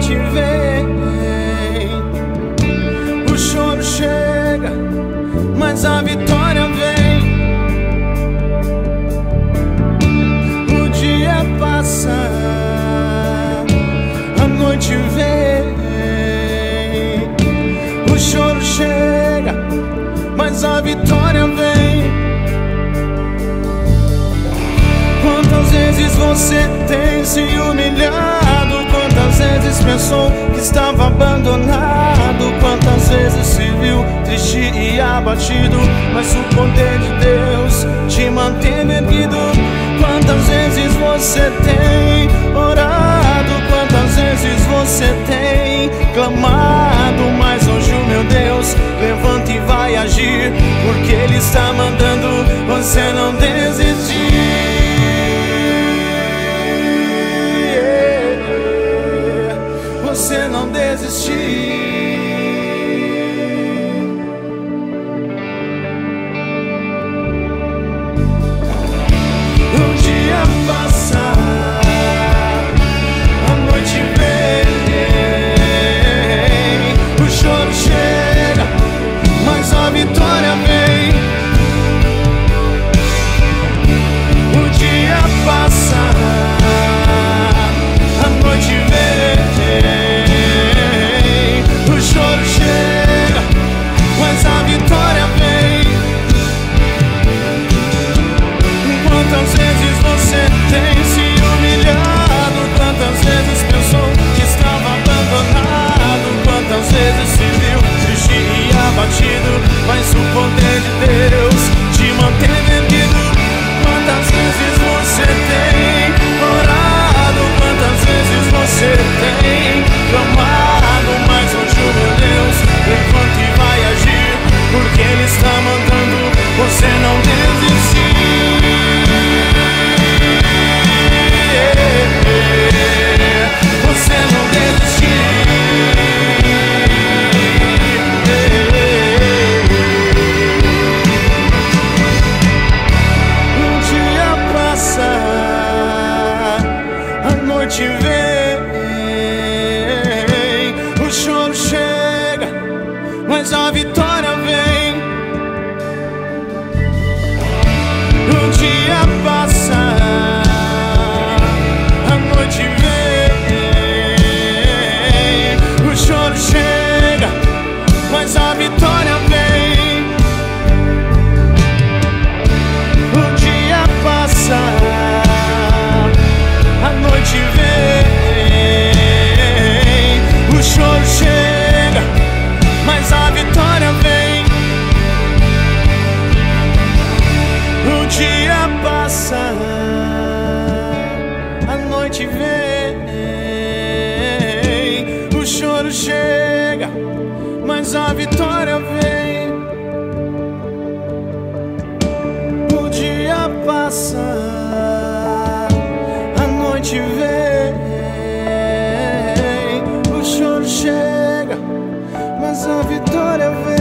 noite vem, o choro chega, mas a vitória vem. O dia passa, a noite vem, o choro chega, mas a vitória vem. Quantas vezes você tem se humilhado? Quantas vezes pensou que estava abandonado? Quantas vezes se viu triste e abatido, mas o poder de Deus te manteve erguido? Quantas vezes você tem orado? Quantas vezes você tem clamado? Mas hoje o meu Deus levanta e vai agir, porque Ele está mandando você não desistir. Você não desistir. O dia passa, a noite vem, o choro chega, mas a vitória vem. O dia passa, a noite vem, o choro chega, mas a vitória vem. Quantas vezes você tem se humilhado? Quantas vezes pensou que estava abandonado? Quantas vezes se viu triste e abatido, mas o poder de Deus te manteve erguido? Quantas vezes você tem orado? Quantas vezes você tem clamado? Mas hoje o meu Deus levanta e vai agir, porque Ele está mandando você não desistir. Você não desistir. O dia passa, a noite vem, o choro chega, mas a vitória vem. O dia passa, a noite vem, o choro chega, mas a vitória vem. O dia passa, a noite vem, o choro chega, mas a vitória vem. O dia passa, a noite vem, o choro chega, mas a vitória vem. O dia passa, a noite vem, o choro chega, mas a vitória vem.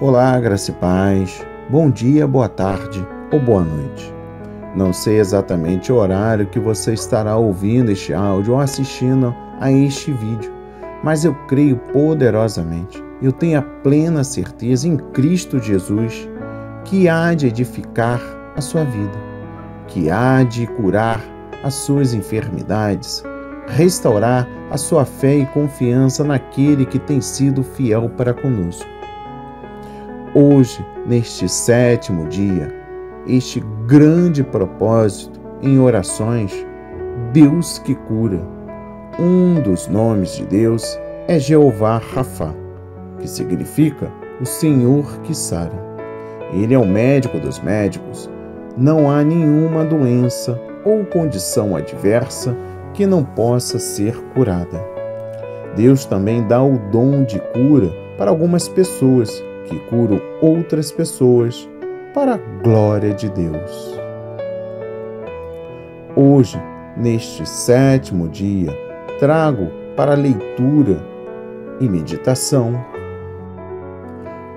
Olá, graça e paz. Bom dia, boa tarde ou boa noite. Não sei exatamente o horário que você estará ouvindo este áudio ou assistindo a este vídeo, mas eu creio poderosamente, eu tenho a plena certeza em Cristo Jesus que há de edificar a sua vida, que há de curar as suas enfermidades, restaurar a sua fé e confiança naquele que tem sido fiel para conosco. Hoje, neste 7º dia, este grande propósito em orações, Deus que cura. Um dos nomes de Deus é Jeová Rafá, que significa o Senhor que sara. Ele é o médico dos médicos. Não há nenhuma doença ou condição adversa que não possa ser curada. Deus também dá o dom de cura para algumas pessoas, que curam outras pessoas para a glória de Deus. Hoje, neste 7º dia, trago para leitura e meditação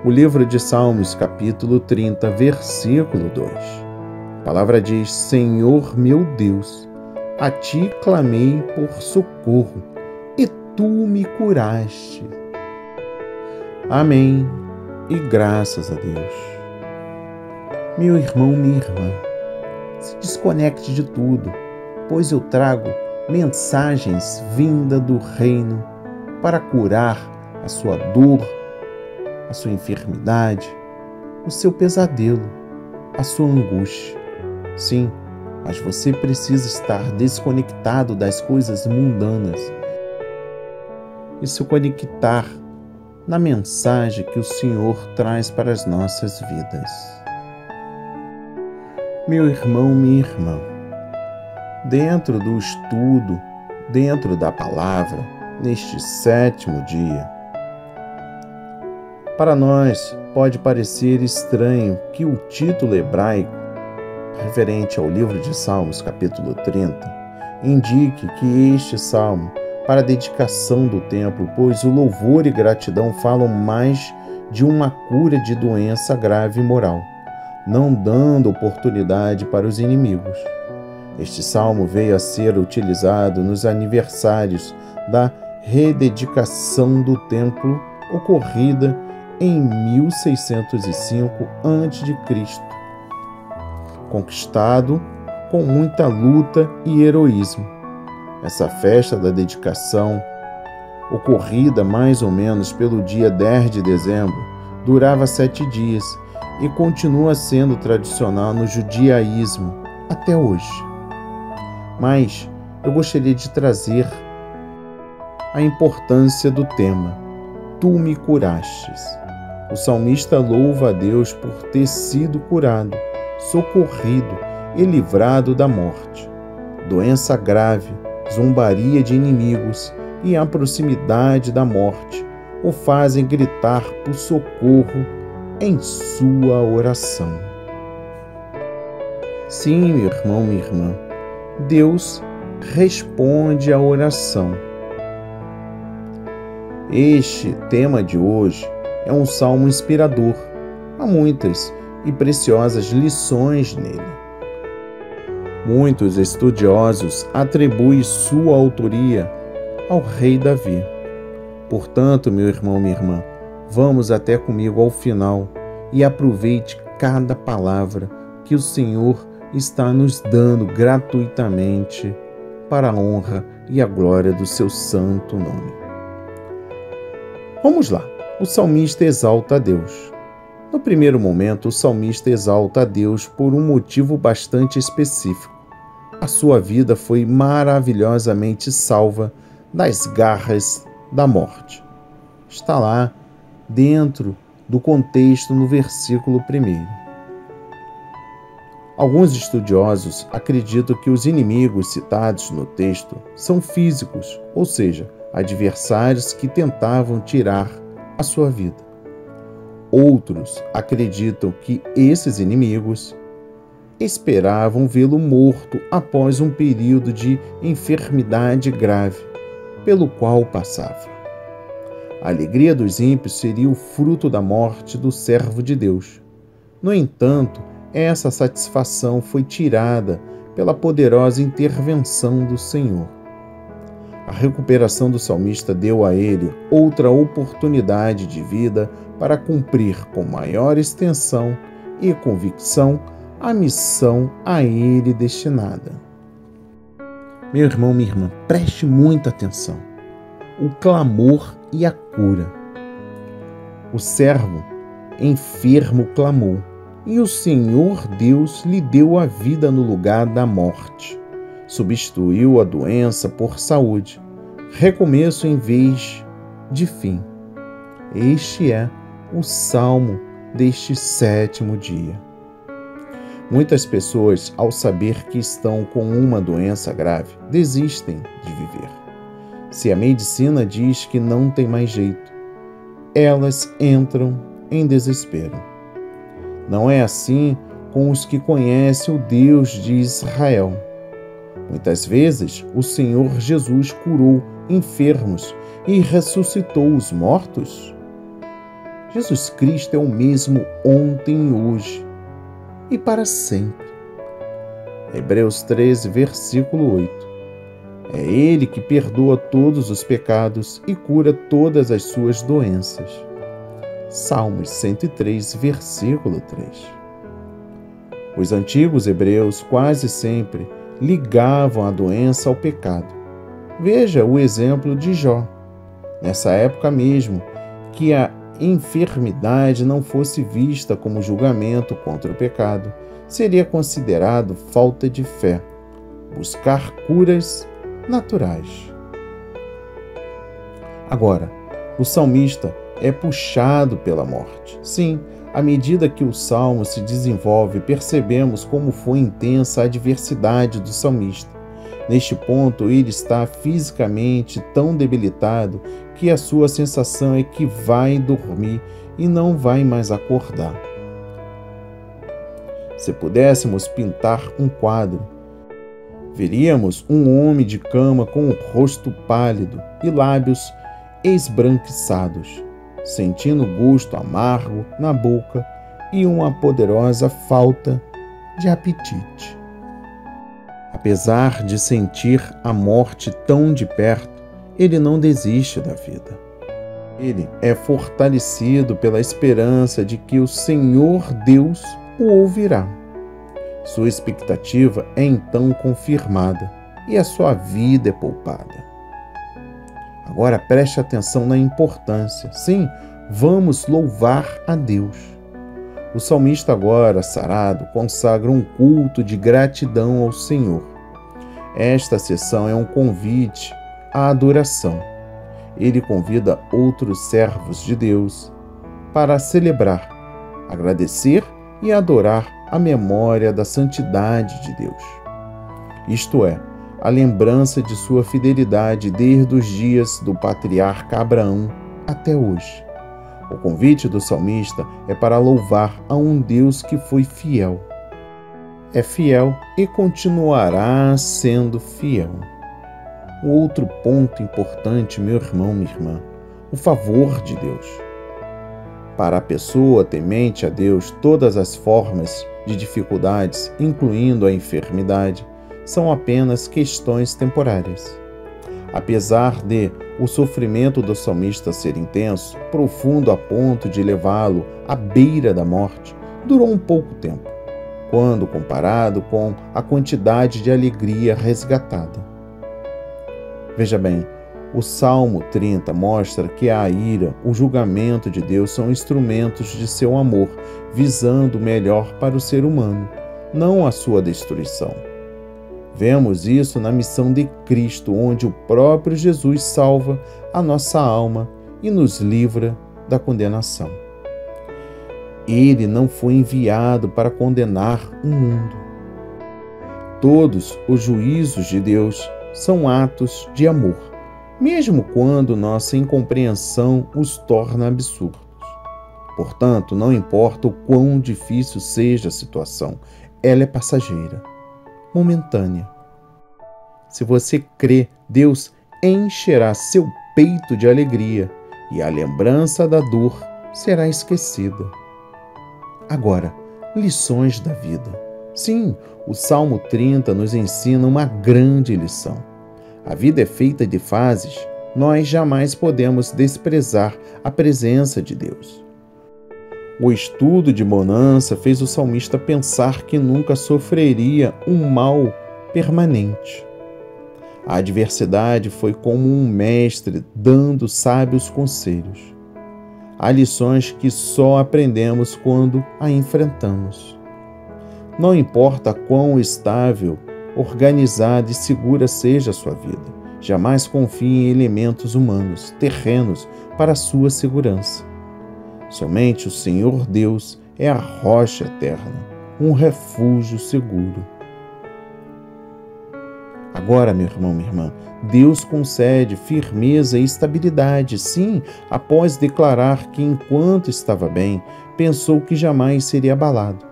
o livro de Salmos, capítulo 30, versículo 2. A palavra diz: Senhor meu Deus, a ti clamei por socorro, e tu me curaste. Amém, e graças a Deus. Meu irmão, minha irmã, se desconecte de tudo, pois eu trago mensagens vindas do reino para curar a sua dor, a sua enfermidade, o seu pesadelo, a sua angústia. Sim, mas você precisa estar desconectado das coisas mundanas e se conectar na mensagem que o Senhor traz para as nossas vidas. Meu irmão, minha irmã, dentro do estudo, dentro da palavra, neste 7º dia, para nós pode parecer estranho que o título hebraico, referente ao livro de Salmos, capítulo 30, indique que este salmo para a dedicação do templo, pois o louvor e gratidão falam mais de uma cura de doença grave e moral, não dando oportunidade para os inimigos. Este salmo veio a ser utilizado nos aniversários da rededicação do templo ocorrida em 1605 a.C., conquistado com muita luta e heroísmo. Essa festa da dedicação, ocorrida mais ou menos pelo dia 10 de dezembro, durava 7 dias e continua sendo tradicional no judaísmo até hoje. Mas eu gostaria de trazer a importância do tema: Tu me curastes. O salmista louva a Deus por ter sido curado, socorrido e livrado da morte. Doença grave, zombaria de inimigos e a proximidade da morte o fazem gritar por socorro em sua oração. Sim, meu irmão, minha irmã, Deus responde à oração. Este tema de hoje é um salmo inspirador. Há muitas e preciosas lições nele. Muitos estudiosos atribuem sua autoria ao rei Davi. Portanto, meu irmão, minha irmã, vamos até comigo ao final e aproveite cada palavra que o Senhor está nos dando gratuitamente para a honra e a glória do seu santo nome. Vamos lá. O salmista exalta a Deus. No primeiro momento, o salmista exalta a Deus por um motivo bastante específico. A sua vida foi maravilhosamente salva das garras da morte. Está lá dentro do contexto no versículo 1. Alguns estudiosos acreditam que os inimigos citados no texto são físicos, ou seja, adversários que tentavam tirar a sua vida. Outros acreditam que esses inimigos esperavam vê-lo morto após um período de enfermidade grave pelo qual passava. A alegria dos ímpios seria o fruto da morte do servo de Deus. No entanto, essa satisfação foi tirada pela poderosa intervenção do Senhor. A recuperação do salmista deu a ele outra oportunidade de vida para cumprir com maior extensão e convicção a missão a ele destinada. Meu irmão, minha irmã, preste muita atenção. O clamor e a cura. O servo enfermo clamou, e o Senhor Deus lhe deu a vida no lugar da morte. Substituiu a doença por saúde, recomeço em vez de fim. Este é o salmo deste 7º dia. Muitas pessoas, ao saber que estão com uma doença grave, desistem de viver. Se a medicina diz que não tem mais jeito, elas entram em desespero. Não é assim com os que conhecem o Deus de Israel. Muitas vezes, o Senhor Jesus curou enfermos e ressuscitou os mortos. Jesus Cristo é o mesmo ontem e hoje e para sempre. Hebreus 13, versículo 8. É Ele que perdoa todos os pecados e cura todas as suas doenças. Salmos 103, versículo 3. Os antigos hebreus quase sempre ligavam a doença ao pecado. Veja o exemplo de Jó. Nessa época mesmo, que a enfermidade não fosse vista como julgamento contra o pecado, seria considerado falta de fé, buscar curas naturais. Agora, o salmista é puxado pela morte. Sim, à medida que o salmo se desenvolve, percebemos como foi intensa a adversidade do salmista. Neste ponto, ele está fisicamente tão debilitado que a sua sensação é que vai dormir e não vai mais acordar. Se pudéssemos pintar um quadro, veríamos um homem de cama com o rosto pálido e lábios esbranquiçados, sentindo gosto amargo na boca e uma poderosa falta de apetite. Apesar de sentir a morte tão de perto, ele não desiste da vida. Ele é fortalecido pela esperança de que o Senhor Deus o ouvirá. Sua expectativa é então confirmada e a sua vida é poupada. Agora preste atenção na importância. Sim, vamos louvar a Deus. O salmista, agora sarado, consagra um culto de gratidão ao Senhor. Esta sessão é um convite à adoração. Ele convida outros servos de Deus para celebrar, agradecer e adorar a memória da santidade de Deus. Isto é, a lembrança de sua fidelidade desde os dias do patriarca Abraão até hoje. O convite do salmista é para louvar a um Deus que foi fiel. É fiel e continuará sendo fiel. O outro ponto importante, meu irmão, minha irmã, o favor de Deus. Para a pessoa temente a Deus, todas as formas de dificuldades, incluindo a enfermidade, são apenas questões temporárias. Apesar de o sofrimento do salmista ser intenso, profundo a ponto de levá-lo à beira da morte, durou um pouco tempo, quando comparado com a quantidade de alegria resgatada. Veja bem, o Salmo 30 mostra que a ira, o julgamento de Deus são instrumentos de seu amor, visando o melhor para o ser humano, não a sua destruição. Vemos isso na missão de Cristo, onde o próprio Jesus salva a nossa alma e nos livra da condenação. Ele não foi enviado para condenar o mundo. Todos os juízos de Deus são atos de amor, mesmo quando nossa incompreensão os torna absurdos. Portanto, não importa o quão difícil seja a situação, ela é passageira, momentânea. Se você crê, Deus encherá seu peito de alegria e a lembrança da dor será esquecida. Agora, lições da vida. Sim, o Salmo 30 nos ensina uma grande lição. A vida é feita de fases, nós jamais podemos desprezar a presença de Deus. O estudo de bonança fez o salmista pensar que nunca sofreria um mal permanente. A adversidade foi como um mestre dando sábios conselhos. Há lições que só aprendemos quando a enfrentamos. Não importa quão estável, organizada e segura seja a sua vida, jamais confie em elementos humanos, terrenos, para a sua segurança. Somente o Senhor Deus é a rocha eterna, um refúgio seguro. Agora, meu irmão, minha irmã, Deus concede firmeza e estabilidade, sim, após declarar que enquanto estava bem, pensou que jamais seria abalado.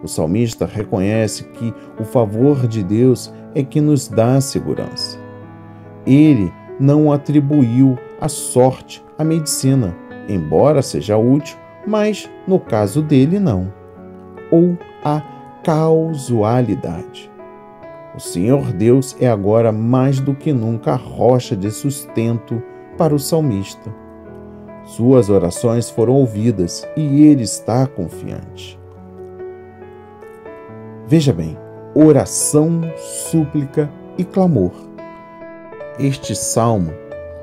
O salmista reconhece que o favor de Deus é que nos dá segurança. Ele não atribuiu a sorte à medicina, embora seja útil, mas no caso dele não. Ou a causalidade. O Senhor Deus é agora mais do que nunca a rocha de sustento para o salmista. Suas orações foram ouvidas e ele está confiante. Veja bem, oração, súplica e clamor. Este salmo,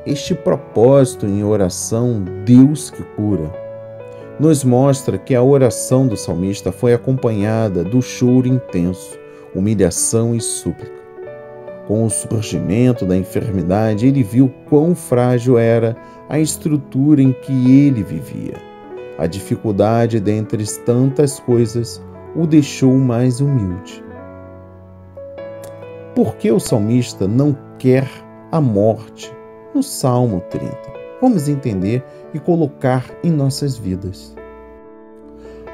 este propósito em oração, Deus que cura, nos mostra que a oração do salmista foi acompanhada do choro intenso, humilhação e súplica. Com o surgimento da enfermidade, ele viu quão frágil era a estrutura em que ele vivia. A dificuldade, dentre tantas coisas, o deixou mais humilde. Por que o salmista não quer a morte no Salmo 30? Vamos entender e colocar em nossas vidas.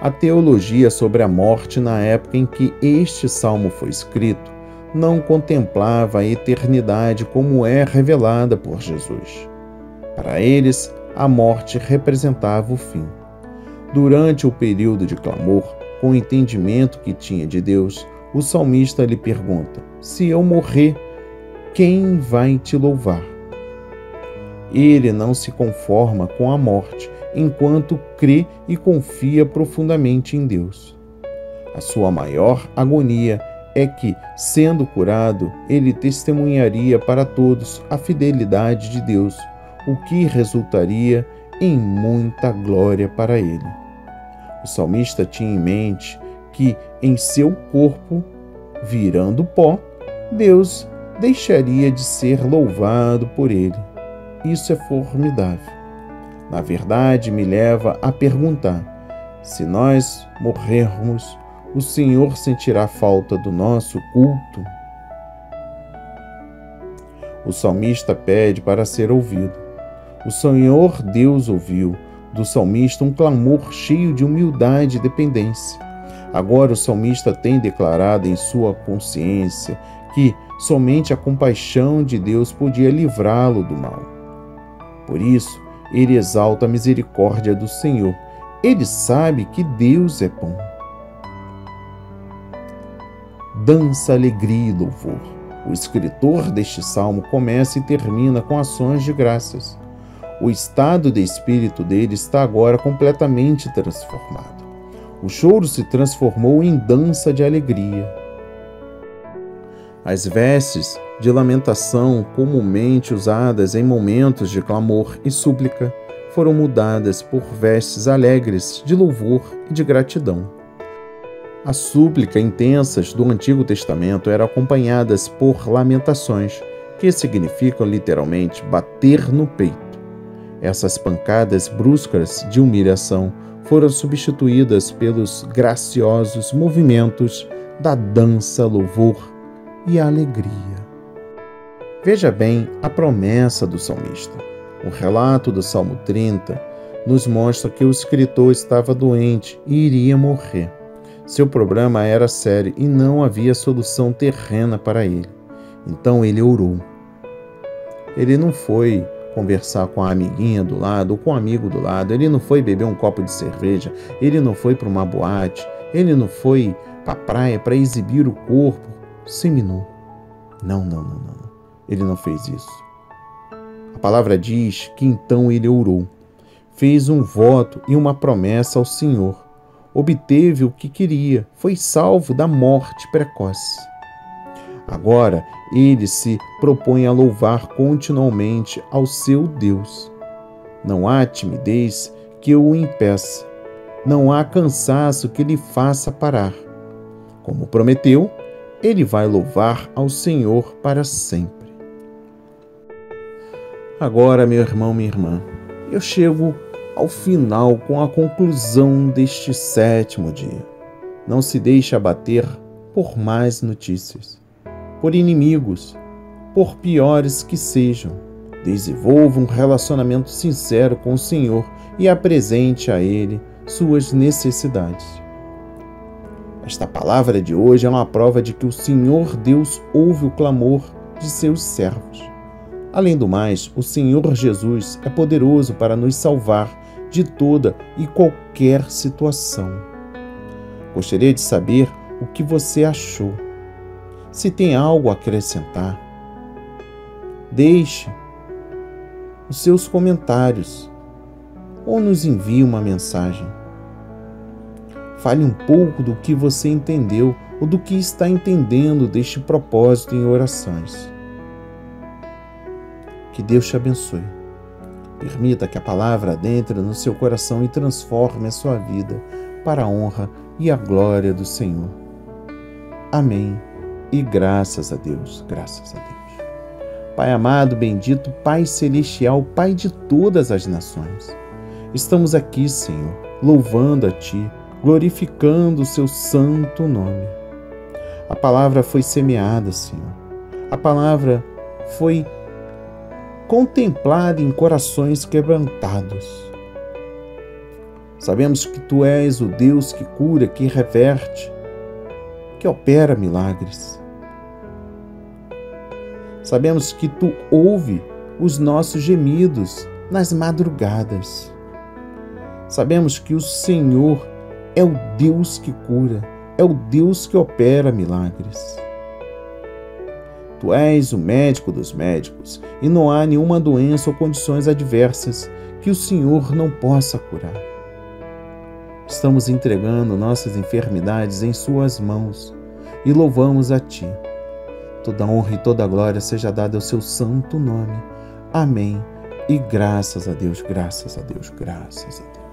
A teologia sobre a morte na época em que este salmo foi escrito não contemplava a eternidade como é revelada por Jesus. Para eles, a morte representava o fim. Durante o período de clamor, com o entendimento que tinha de Deus, o salmista lhe pergunta: se eu morrer, quem vai te louvar? Ele não se conforma com a morte, enquanto crê e confia profundamente em Deus. A sua maior agonia é que, sendo curado, ele testemunharia para todos a fidelidade de Deus, o que resultaria em muita glória para ele. O salmista tinha em mente que, em seu corpo, virando pó, Deus deixaria de ser louvado por ele. Isso é formidável. Na verdade, me leva a perguntar: se nós morrermos, o Senhor sentirá falta do nosso culto? O salmista pede para ser ouvido. O Senhor Deus ouviu do salmista um clamor cheio de humildade e dependência. Agora o salmista tem declarado em sua consciência que somente a compaixão de Deus podia livrá-lo do mal. Por isso, ele exalta a misericórdia do Senhor. Ele sabe que Deus é bom. Dança, alegria e louvor. O escritor deste salmo começa e termina com ações de graças. O estado de espírito dele está agora completamente transformado. O choro se transformou em dança de alegria. As vestes de lamentação, comumente usadas em momentos de clamor e súplica, foram mudadas por vestes alegres de louvor e de gratidão. As súplicas intensas do Antigo Testamento eram acompanhadas por lamentações, que significam literalmente bater no peito. Essas pancadas bruscas de humilhação foram substituídas pelos graciosos movimentos da dança, louvor e alegria. Veja bem a promessa do salmista. O relato do Salmo 30 nos mostra que o escritor estava doente e iria morrer. Seu problema era sério e não havia solução terrena para ele. Então ele orou. Ele não foi conversar com a amiguinha do lado ou com o amigo do lado. Ele não foi beber um copo de cerveja. Ele não foi para uma boate. Ele não foi para a praia para exibir o corpo seminu. Não. Ele não fez isso. A palavra diz que então ele orou. Fez um voto e uma promessa ao Senhor. Obteve o que queria. Foi salvo da morte precoce. Agora, ele se propõe a louvar continuamente ao seu Deus. Não há timidez que o impeça. Não há cansaço que lhe faça parar. Como prometeu, ele vai louvar ao Senhor para sempre. Agora, meu irmão, minha irmã, eu chego ao final com a conclusão deste 7º dia. Não se deixe abater por más notícias, por inimigos, por piores que sejam. Desenvolva um relacionamento sincero com o Senhor e apresente a Ele suas necessidades. Esta palavra de hoje é uma prova de que o Senhor Deus ouve o clamor de seus servos. Além do mais, o Senhor Jesus é poderoso para nos salvar de toda e qualquer situação. Gostaria de saber o que você achou. Se tem algo a acrescentar, deixe os seus comentários ou nos envie uma mensagem. Fale um pouco do que você entendeu ou do que está entendendo deste propósito em orações. Que Deus te abençoe. Permita que a palavra adentre no seu coração e transforme a sua vida para a honra e a glória do Senhor. Amém. E graças a Deus, graças a Deus. Pai amado, bendito, Pai celestial, Pai de todas as nações, estamos aqui, Senhor, louvando a Ti, glorificando o Seu santo nome. A palavra foi semeada, Senhor. A palavra foi contemplada em corações quebrantados. Sabemos que Tu és o Deus que cura, que reverte, que opera milagres. Sabemos que Tu ouve os nossos gemidos nas madrugadas. Sabemos que o Senhor é o Deus que cura, é o Deus que opera milagres. Tu és o médico dos médicos e não há nenhuma doença ou condições adversas que o Senhor não possa curar. Estamos entregando nossas enfermidades em Suas mãos e louvamos a Ti. Toda honra e toda glória seja dada ao Seu santo nome. Amém. E graças a Deus, graças a Deus, graças a Deus.